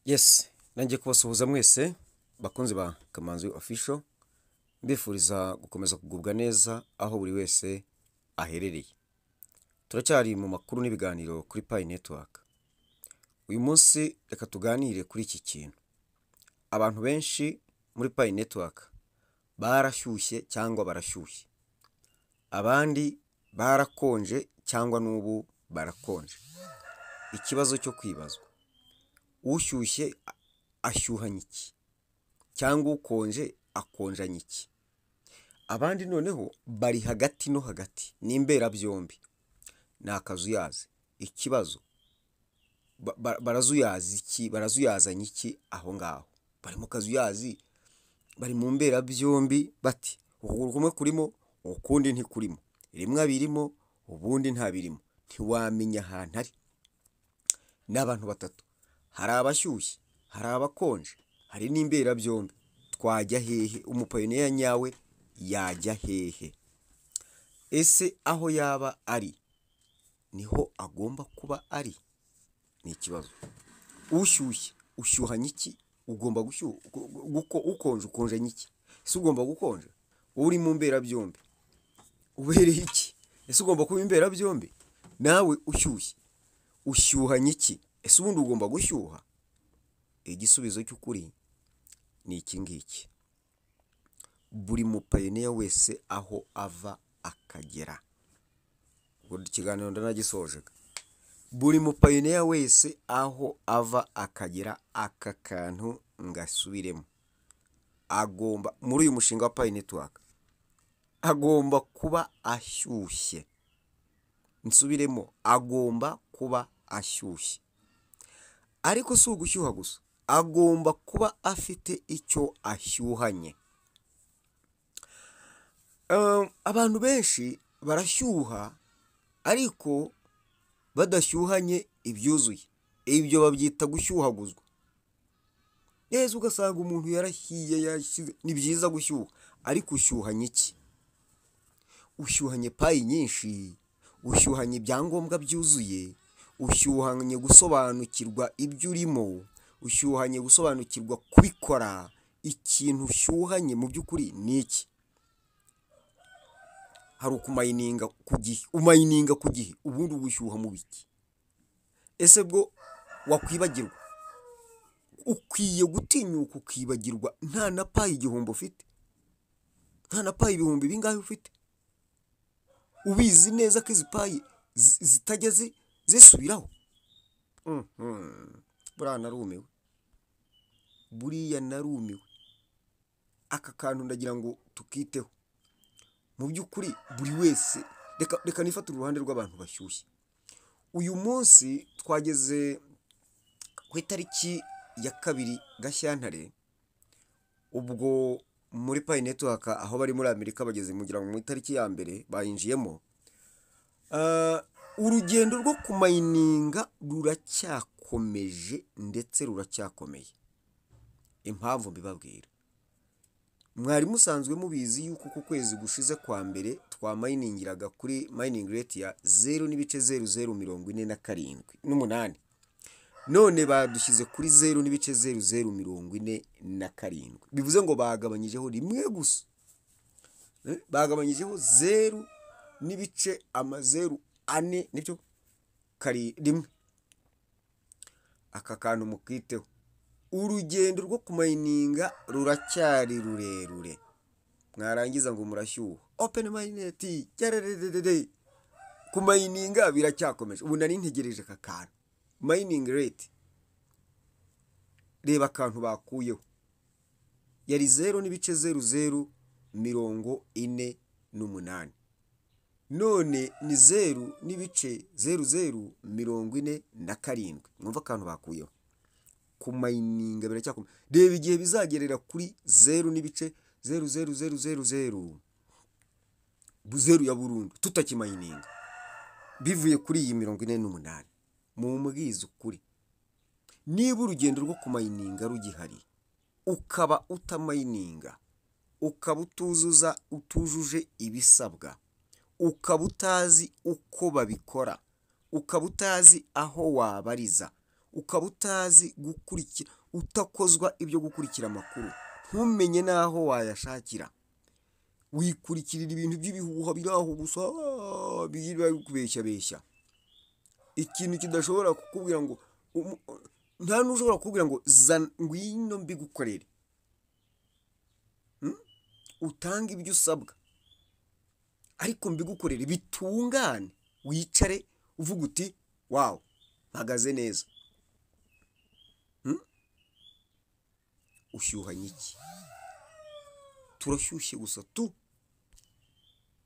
Yes, nanjye kubasuhuza mwese bakunzi ba Kamanzi Official, mbifuriza gukomeza kugubwa neza aho buri wese aherereye. Turacyari mu makuru n'ibiganiro kuri Pi Network. Uyu munsi reka tuganire kuri iki kintu. Abantu benshi muri Pi Network barashyushye cyangwa barashyushye. Abandi barakonje cyangwa n'ubu barakonje. Ikibazo cyo kwibazwa. Ushyushye ashyuhanye iki? Cyangwa ukonje akonjanye iki? Abandi noneho bari hagati no hagati, ni imbera byombi. Ni akazuyaze. Ikibazo barazuyaza iki? Barazuyazanye iki aho ngaho? Bari mu kazuyazi, bari mu mbera byombi bati ukuguru kumwe kurimo ukundi ntikurimo, rimwe birimo ubundi nta birimo, ntiwamenya ahantu ari. N'abantu batatu, hari abashyushye, hari abakonje, hari n'imbera byombi. Twajya hehe? Umupayiniya nyawe yajya hehe? Ese aho yaba ari niho agomba kuba ari? Ni ikibazo. Ushyushye ushyuhanye iki? Ugomba gushyuha ukonje ukonjanye iki? Ese ugomba gukonja? Uri mu mbera byombi ubereye iki? Ese ugomba kuba imbera byombi? Nawe ushyushye ushyuhanye iki? Ese ubundi ugomba gushyuha? Igisubizo cy'ukuri ni iki ngiki. Buri mupayiniya wese aho ava akagera. Buri kiganiro ndanagisoje. Buri mupayiniya wese aho ava akagera, aka kantu ngasubiremo. Agomba muri uyu mushinga wa Pi Network agomba kuba ashyushye. Nsubiremo, agomba kuba ashyushye. Ariko si ugushyuha gusa, agomba kuba afite icyo ashyuhanye. Abantu benshi barashyuha ariko badashyuhanye ibyuzuye. Ibyo babyita gushyuhaguzwa. Neza ugasanga umuntu yarahiye yashyize. Ni byiza gushyuha, ariko ushyuhanye iki? Ushyuhanye payi nyinshi, ushyuhanye ibyangombwa byuzuye, ushyuhanye gusobanukirwa ibyo urimo, ushyuhanye gusobanukirwa kubikora. Ikintu ushyuhanye mu by'ukuri ni iki? Hari ukumayininga ku gihe, umayininga ku gihe, ubundi ugushyuha mu biki? Ese bwo wakwibagirwa? Ukwiye gutinyuka ukibagirwa nta na payi igihumbi ufite? Nta na payi ibihumbi bingahe ufite? Ubizi neza ko izi payi zitajya zisubiraho. Buriya narumiwe. Buriya narumiwe. Aka kantu ndagira ngo tukiteho. Mu by'ukuri buri wese, reka nifatire uruhande rw'abantu bashyushye. Uyu munsi twageze ku itariki ya 2 Gashyantare, ubwo muri Pi Network aho bari muri Amerika bageze mugira ngo mu itariki ya mbere bayinjiyemo. Urugendo rwo kumayininga ruracyakomeje ndetse ruracyakomeye. Impamvu mbibabwira, mwari musanzwe mubizi yuko ku kwezi gushize kwa mbere twamayiningiraga kuri mining rate ya 0.0047 none badushyize kuri 0.0047. Bivuze ngo bagabanyijeho rimwe gusa. Bagabanyijeho 0.04 nibyo kari rimwe. Aka kantu mukiteho. Urugendo rwo kumayininga ruracyari rurerure. Mwarangiza ngo murashyuha. Open mainnet cyarererere. Kumayininga biracyakomeje. Ubu nari ntegereje aka kantu. Mining rate. Reba akantu bakuyeho. Yari 0.0048. None ni 0.0047. Mwumva akantu bakuyeho. Kumayininga biracyakomeje. Reba igihe bizagerera kuri 0.00000. Buzeru ya burundu tutakimayininga. Bivuye kuri iyi 48. Mu mbwiza ukuri. Niba urugendo rwo kumayininga rugihari, ukaba utamayininga, ukaba utujuje ibisabwa, ukaba utazi uko babikora, ukaba utazi aho wabariza, ukaba utazi gukurikira, utakozwa ibyo gukurikira amakuru, ntumenye n'aho wayashakira, wikurikirira ibintu by'ibihuha biri aho gusa, biri kubeshya ikintu kidashobora kukubwira ngo nta n'ushobora kukubwira ngo ngwino mbigukorere, utange ibyo usabwa ariko mbigukorere bitungane, wicare uvuga uti wawu mpagaze neza. Ushyuhanye iki? Turashyushye gusa tu.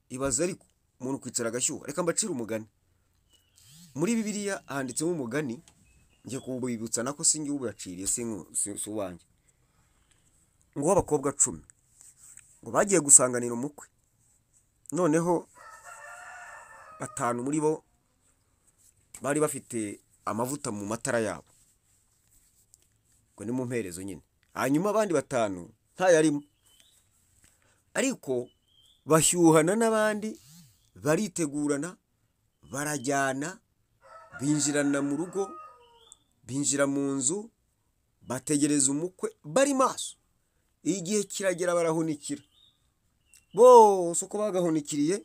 Ibaza ariko umuntu kwicara agashyuha. Reka mbacire umugani. Muri Bibiliya handitsemo umugani, ngiye kubibutsa nako singi ubuyaciriye si uwanjye, ngo abakobwa 10 ngo bagiye gusanganira umukwe, noneho 5 muri bo bari bafite amavuta mu matara yabo, ngo ni mu mperezo nyine, hanyuma abandi 5 ntayarimo, ariko bashyuhana n'abandi, baritegurana, barajyana, binjirana mu rugo, binjira mu nzu, bategereza umukwe, bari maso. Igihe kiragera barahunikira, bose uko bagahunikiriye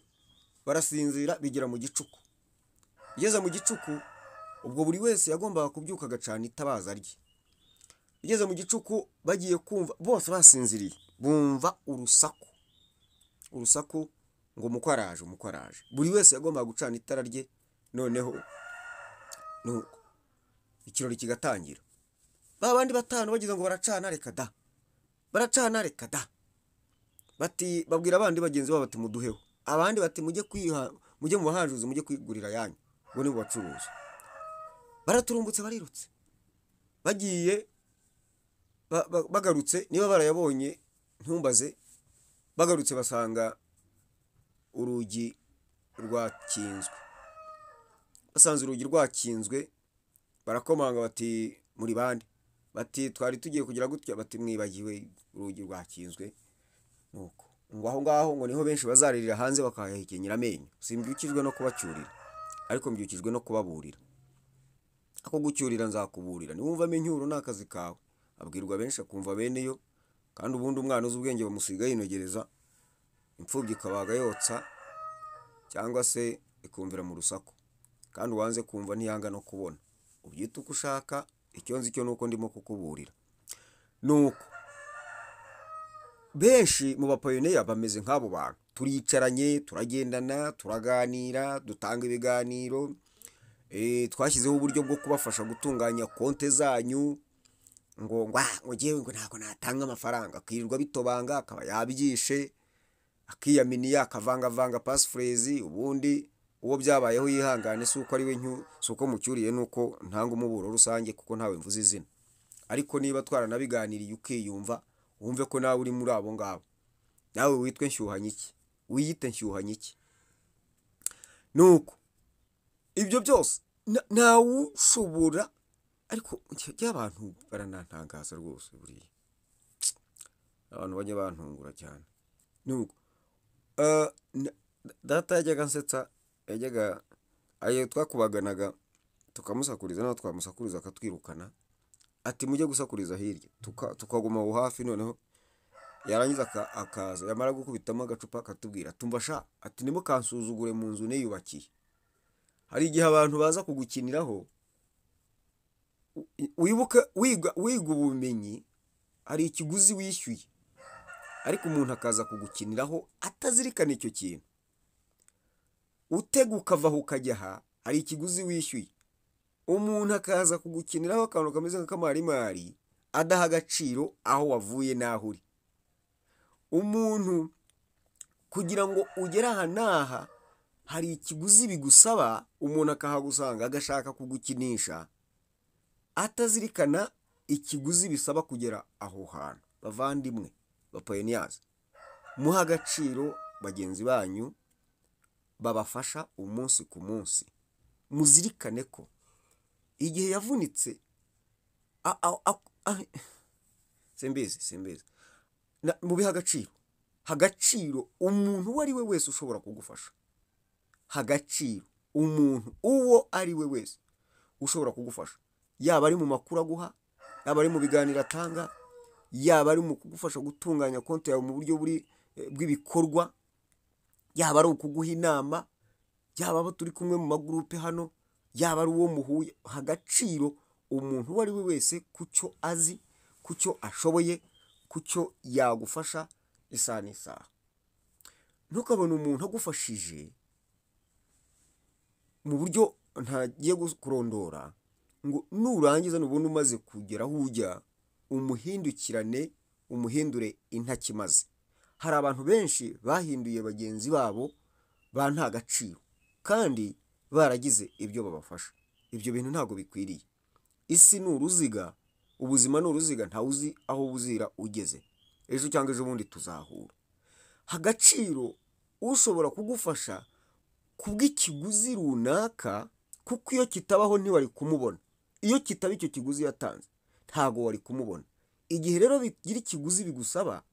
barasinzira, bigera mu gicuku. Bigeze mu gicuku, ubwo buri wese yagombaga kubyuka agacana itabaza rye. Bigeze mu gicuku, bagiye kumva, bose basinziriye, bumva urusaku ngo umukwe araje. Buri wese yagombaga gucana itara rye, noneho nuko ikirori kigatangira. Babandi 5 bagize ngo baracana reka da, bati babwira abandi bagenzi babo bati muduheho, abandi bati mujye mu bahanjuzi, mujye kwigurira yanyu, ngo ni bacuruza. Baraturumbutse, barirutse, bagiye bagarutse, niba barayabonye ntumbaze, bagarutse basanga urugi rwakinzwe. Basanze urugi rwakinzwe, barakomanga bati muri bande, bati twari tugiye kugira gutya, bati mwibagiwe urugi rwakinzwe. Nuko ngo aho ngaho ngo niho benshi bazaririra hanze bakayahekenyera amenyo. Simbyukijwe no kubacyurira, ariko mbyukijwe no kubaburira. Ako gucyurira nzakuburira, niwumva amenyuro n'akazi kawe. Abwirwa benshi akumva beneyo, kandi ubundi umwana uzi ubwenge bamusiga yinogereza, imfubyi ikabaga yotsa, cyangwa se ikumvira mu rusaku, kandi uwanze kumva ntiyanga no kubona. Ubyita uko ushaka, icyo nzi cyo nuko ndimo kukuburira. Nuko benshi mu bapayoneya bameze nk'abo bantu, turicaranye, turagendana, turaganira, dutanga ibiganiro, twashyizeho uburyo bwo kubafasha gutunganya konte zanyu, ngo ngewe ngo ntabwo natanga amafaranga, akirirwa bitobanga, akaba yabyishe, akiyaminiya, akavangavanga passphrase, ubundi uwo byabayeho yihangane, si uko ari we si uko mucyuriye, nuko ntanga umuburo rusange kuko ntawe mvuze izina. Ariko niba twaranabiganiriye ukiyumva, wumve ko nawe uri muri abo ngabo, nawe witwe nshyuhanye iki, wiyite nshyuhanye iki. Nuko ibyo byose ntawushobora, ariko y'abantu baranantangaza rwose, buriya abantu bajya bantungura cyane. Nuko data yajyaga nsetsa, yajyaga ayo twakubaganaga tukamusakuriza, naho twamusakuriza akatwirukana, ati mujye gusakuriza hirya, tukaguma aho hafi. Noneho yarangiza akaza, yamara gukubitamo agacupa akatubwira, tumva sha, ati nimukansuzugure mu nzu niyubakiye. Hari igihe abantu baza kugukiniraho, wibuka wiga ubumenyi, hari ikiguzi wishyuye, ariko umuntu akaza kugukiniraho atazirikana icyo kintu. Utega ukavaho ukajya aha, hari ikiguzi wishyuye. Umuntu akaza kugukiniraho akantu kameze nk'akamarimari, adaha agaciro aho wavuye n'aho uri. Umuntu kugira ngo ugere aha n'aha, hari ikiguzi bigusaba, umuntu akahagusanga agashaka kugukinisha, atazirikana ikiguzi bisaba kugera aho hantu. Bavandimwe bapayoniyazi, muha agaciro bagenzi banyu babafasha umunsi ku munsi. Muzirikane ko igihe yavunitse, simbizi, mubiha agaciro umuntu uwo ari we wese ushobora kugufasha. Agaciro umuntu uwo ari we wese ushobora kugufasha. yaba ari mu makuru aguha, yaba ari mu biganiro atanga, yaba ari mu kugufasha gutunganya konti yawe mu buryo bw'ibikorwa, yaba ari ukuguha inama, yaba abo turi kumwe mu magurupe hano, yaba ari uwo muhuye. Ha agaciro umuntu uwo ari we wese ku cyo azi, ku cyo ashoboye, ku cyo yagufasha isaha n'isaha. Ntukabone umuntu agufashije mu buryo ntagiye kurondora, ngo nurangiza nubona umaze kugera aho ujya umuhindukirane, umuhindure intakimaze. Hari abantu benshi bahinduye bagenzi babo ba nta gaciro kandi baragize ibyo babafasha. Ibyo bintu ntabwo bikwiriye. Isi ni uruziga, ubuzima ni uruziga, ntawe uzi aho buzira ugeze. Ejo cyangwa ejo bundi tuzahura. Ha agaciro ushobora kugufasha kubw'ikiguzi runaka, kuko iyo kitabaho ntiwari kumubona. Iyo kitaba icyo kiguzi yatanze ntabwo wari kumubona. Igihe rero bigira ikiguzi bigusaba,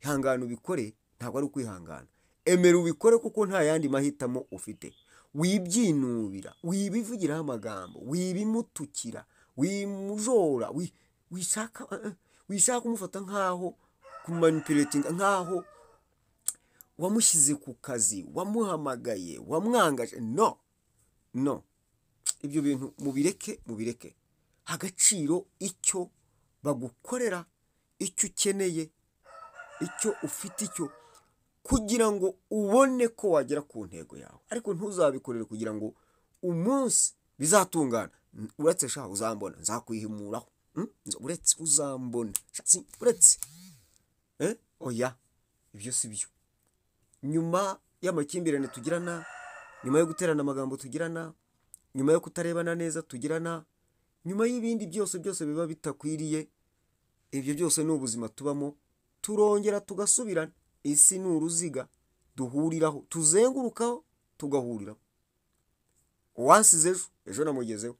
ihangane ubikore, ntabwo ari ukwihangana. Emera ubikore kuko nta yandi mahitamo ufite. Wibyinubira, wibivugiraho amagambo, wibimutukira, wimujora, wishaka kumufata nkaho kumanipulatinga, nkaho wamushyize ku kazi, wamuhamagaye, wamwangaje. No, ibyo bintu mubireke. Agaciro icyo bagukorera, icyo ukeneye, icyo ufite, icyo kugira ngo ubone ko wagera ku ntego yawe. Ariko ntuzabikorere kugira ngo umunsi bizatungana, uretse sha uzambona nzakwihimuraho, uretse uzambona uretse oya, ibyo si byo. Nyuma y'amakimbirane tugirana, nyuma yo guterana amagambo tugirana, nyuma yo kutarebana neza tugirana, nyuma y'ibindi byose biba bitakwiriye, ibyo byose ni ubuzima tubamo, turongera tugasubirana. Isi ni uruziga duhuriraho, tuzengurukaho, tugahuriraho. Uwansize ejo namugezeho,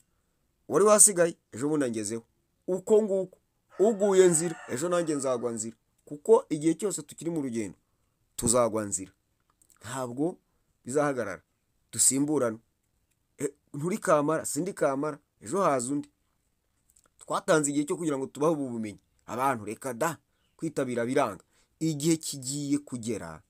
wari wasigaye ejo bundi angezeho. Uko nguko uguye nzira ejo nanjye nzagwa nzira, kuko igihe cyose tukiri mu rugendo tuzagwa nzira. Ntabwo bizahagarara, dusimburana. Nturi kamara, sindi kamara, ejo haza undi. Twatanze igihe cyo kugira ngo tubaho ubu bumenyi. Abantu reka da kwitabira biranga. Igihe kigiye kugera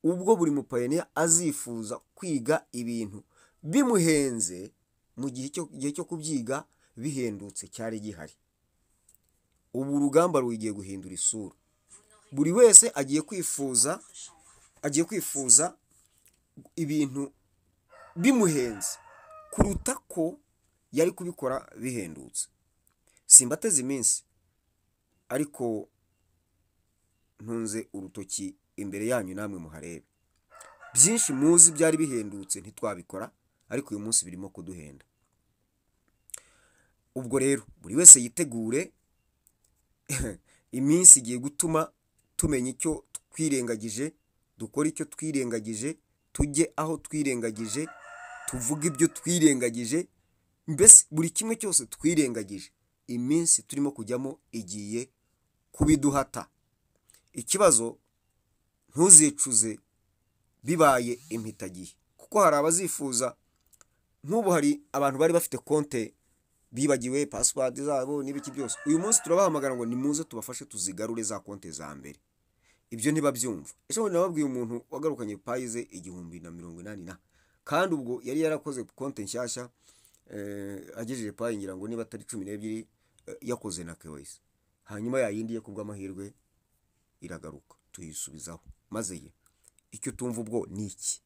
ubwo buri mupayiniya azifuza kwiga ibintu bimuhenze, mu gihe cyo kubyiga bihendutse cyari gihari. Ubu urugamba rugiye guhindura isura. Buri wese agiye kwifuza ibintu bimuhenze kuruta ko yari kubikora bihendutse. Simbateze iminsi, ariko ntunze urutoki imbere yanyu, namwe muharebe. Byinshi muzi byari bihendutse ntitwabikora, ariko uyu munsi birimo kuduhenda. Ubwo rero buri wese yitegure, iminsi igiye gutuma tumenya icyo twirengagije, dukora icyo twirengagije, tujye aho twirengagije, tuvuge ibyo twirengagije, mbese buri kimwe cyose twirengagije. Iminsi turimo kujyamo igiye kubiduhata. Ikibazo ntuzicuze bibaye impitagihe, kuko hari abazifuza. Nk'ubu hari abantu bari bafite konte bibagiwe password zabo n'ibiki byose. Uyu munsi turabahamagara ngo nimuze tubafashe tuzigarure za konte za mbere. Ibyo ntibabyumva. Ejo nababwiye umuntu wagarukanye payize 1080 kandi ubwo yari yarakoze konte nshyashya, agejeje payi ngira ngo niba atari 12 yakoze na KYC. Hanyuma yayindi ye kubw'amahirwe iragaruka, tuyisubizaho. Maze ye icyo tumva ubwo ni iki?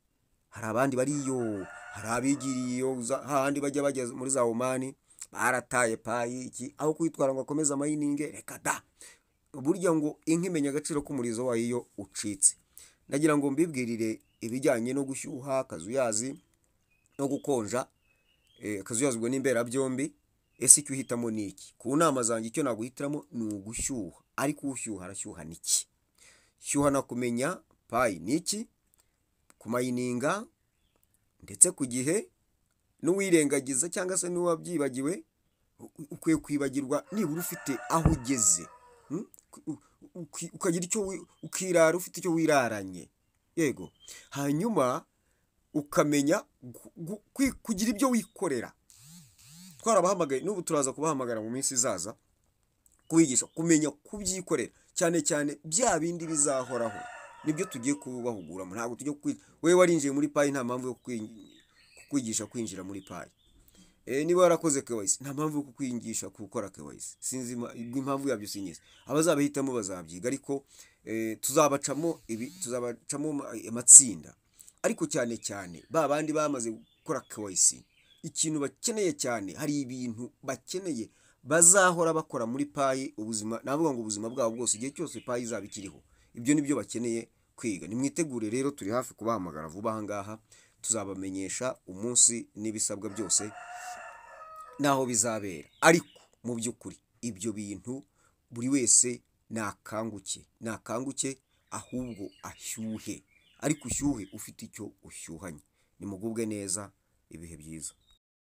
Hari abandi bariyo, hari abigiriyo handi bajya muri za Omani, barataye payi iki, aho kwitwara ngo akomeze amayininge. Reka da, burya ngo inka imenya agaciro k'umurizo wayo iyo ucitse. Ndagira ngo mbibwirire ibijyanye no gushyuha, akazuyazi no gukonja. Akazuyazi ubwo n'imbera byombi. Ese icyo uhitamo ni iki? Ku nama zanjye icyo naguhitiramo ni ugushyuha. Ariko ushyuha arashyuha niki? Shyuha na kumenya payi niki, kumayininga ndetse ku gihe, n'uwirengagiza cyangwa se n'uwabyibagiwe ukwiye kwibagirwa nibura ufite aho ugeze. Ukagira icyo ukirara, ufite icyo wiraranye. Yego. Hanyuma ukamenya kugira ibyo wikorera. twarabahamagaye, n'ubu turaza kubahamagara mu minsi izaza kubigisha kumenya kubyikorera, cyane cyane bya bindi bizahoraho nibyo tugiye kubahuguramo. Ntabwo tujya wewe warinjiye muri payi, nta mpamvu yo kukwigisha kwinjira muri payi. Niba warakoze KYC nta mpamvu yo kukwigisha gukora KYC. Sinzi impamvu yabyo sinyizi, abazabihitamo bazabyiga, ariko tuzabacamo amatsinda. Ariko cyane cyane ba bandi bamaze gukora KYC, ikintu bakeneye cyane, hari ibintu bakeneye bazahora bakora muri payi ubuzima, navuga ngo ubuzima bwabo bwose, igihe cyose payi izaba ikiriho. Ibyo nibyo bakeneye kwiga. Nimwitegure rero, turi hafi kubahamagara vuba aha ngaha, tuzabamenyesha umunsi n'ibisabwa byose naho bizabera. Ariko mu by'ukuri ibyo bintu buri wese nakanguke, ahubwo ashyuhe, ariko ushyuhe ufite icyo ushyuhanye. Nimugubwe neza, ibihe byiza.